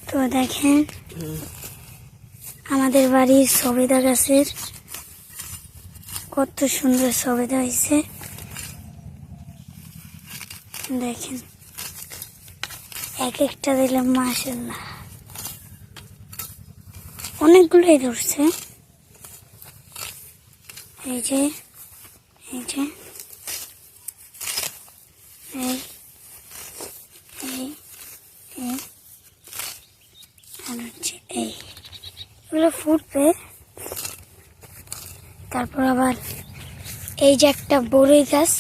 তো দেখেন আমাদের বাড়ির সবেদা গাছের কত সুন্দর সবেদা হয়েছে। দেখেন এক একটা দিলাম মাশাআল্লাহ, অনেকগুলোই ধরছে। এই যে এই যে এই এই এই আর হচ্ছে এই এগুলো ফুটবে। তারপর আবার এই যে একটা বড়ই গাছ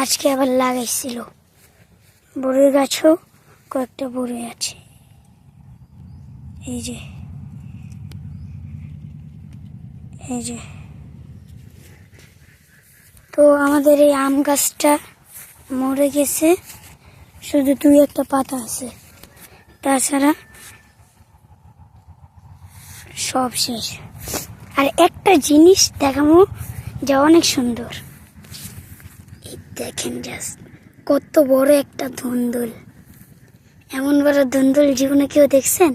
আজকে আবার লাগাইছিল, বড়ই গাছও কয়েকটা বড়ই আছে। এই যে এই যে তো আমাদের এই আম গাছটা মরে গেছে, শুধু দুই একটা পাতা আছে, তাছাড়া সব শেষ। আর একটা জিনিস দেখাবো যা অনেক সুন্দর, এই দেখেন জাস্ট কত বড় একটা ধুন্দুল। এমন বড় ধুন্দুল জীবনে কেউ দেখছেন?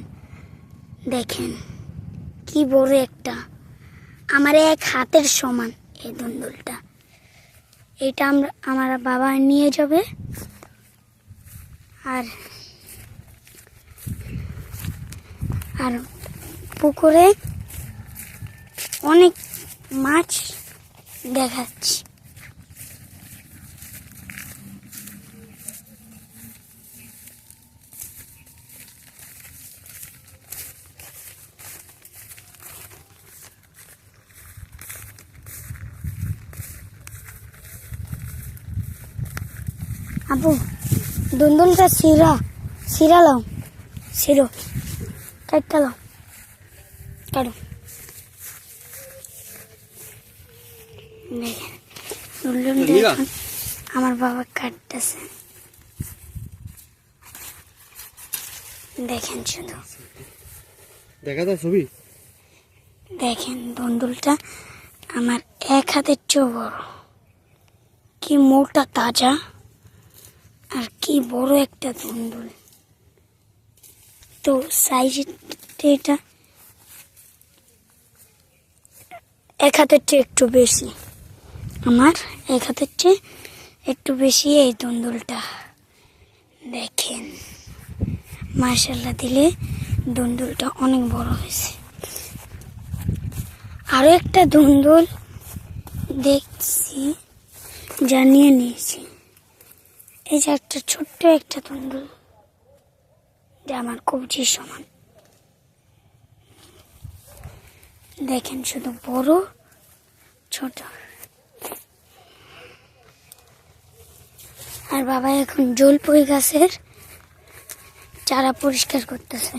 দেখেন কি বড় একটা, আমার এক হাতের সমান এই ধুন্দুলটা। এটা আমার বাবা নিয়ে যাবে। আর আর পুকুরে অনেক মাছ দেখাচ্ছি। আপু দুন্দুলটা শিরা লাও, শিরো কাটটা লাও, কাটো। দুন্দুলটা আমার বাবা কাটতেছে, দেখেন শুধু দেখা যায় ছবি। দেখেন দুন্দুলটা আমার এক হাতের চেয়েও বড়, কি মোটা তাজা আর কি বড় একটা ধুন্দুল। তো সাইজ এটা এক হাতের চেয়ে একটু বেশি, আমার এক হাতের চেয়ে একটু বেশি এই ধুন্দুলটা। দেখেন মাশাআল্লাহ দিলে ধুন্দুলটা অনেক বড় হয়েছে। আরো একটা ধুন্দুল দেখছি যা নিয়ে নিয়েছি। এই যে একটা ছোট্ট একটা ধুন্দুল যা আমার কবজির সমান। দেখেন শুধু বড় ছোট। আর বাবা এখন জলপই গাছের চারা পরিষ্কার করতেছে।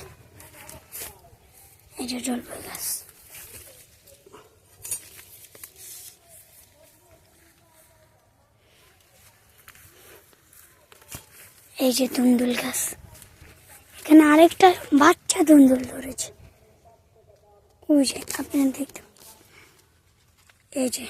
এই যে জলপই গাছ, এই যে ধুন্দুল গাছ, এখানে আরেকটা বাচ্চা ধুন্দুল ধরেছে, ওই যে আপনারা দেখতে, এই যে